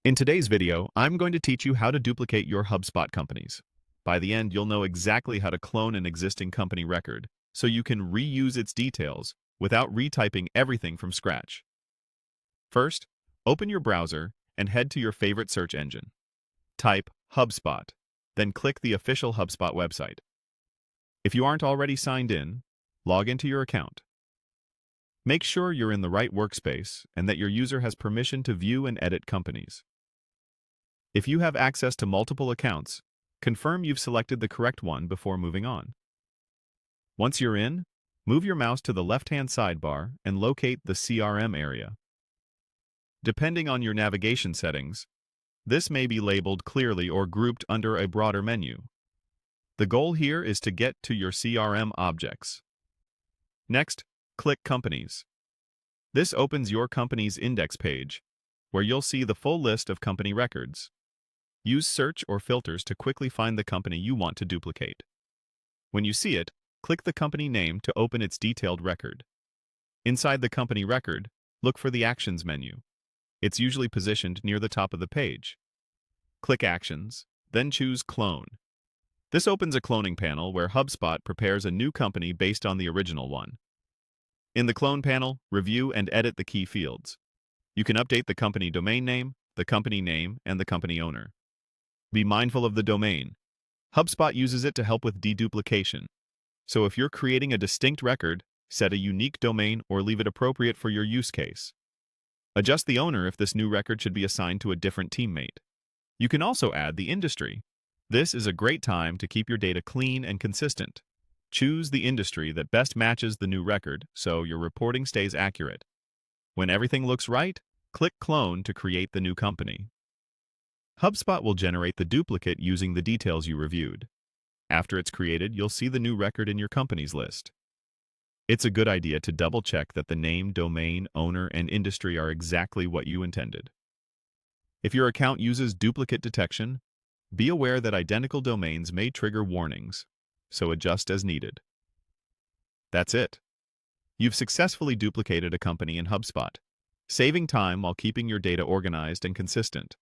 In today's video, I'm going to teach you how to duplicate your HubSpot companies. By the end, you'll know exactly how to clone an existing company record, so you can reuse its details without retyping everything from scratch. First, open your browser and head to your favorite search engine. Type HubSpot, then click the official HubSpot website. If you aren't already signed in, log into your account. Make sure you're in the right workspace and that your user has permission to view and edit companies. If you have access to multiple accounts, confirm you've selected the correct one before moving on. Once you're in, move your mouse to the left-hand sidebar and locate the CRM area. Depending on your navigation settings, this may be labeled clearly or grouped under a broader menu. The goal here is to get to your CRM objects. Next, click Companies. This opens your company's index page, where you'll see the full list of company records. Use search or filters to quickly find the company you want to duplicate. When you see it, click the company name to open its detailed record. Inside the company record, look for the Actions menu. It's usually positioned near the top of the page. Click Actions, then choose Clone. This opens a cloning panel where HubSpot prepares a new company based on the original one. In the Clone panel, review and edit the key fields. You can update the company domain name, and the company owner. Be mindful of the domain. HubSpot uses it to help with deduplication. So if you're creating a distinct record, set a unique domain or leave it appropriate for your use case. Adjust the owner if this new record should be assigned to a different teammate. You can also add the industry. This is a great time to keep your data clean and consistent. Choose the industry that best matches the new record so your reporting stays accurate. When everything looks right, click Clone to create the new company. HubSpot will generate the duplicate using the details you reviewed. After it's created, you'll see the new record in your company's list. It's a good idea to double-check that the name, domain, owner, and industry are exactly what you intended. If your account uses duplicate detection, be aware that identical domains may trigger warnings, so adjust as needed. That's it. You've successfully duplicated a company in HubSpot, saving time while keeping your data organized and consistent.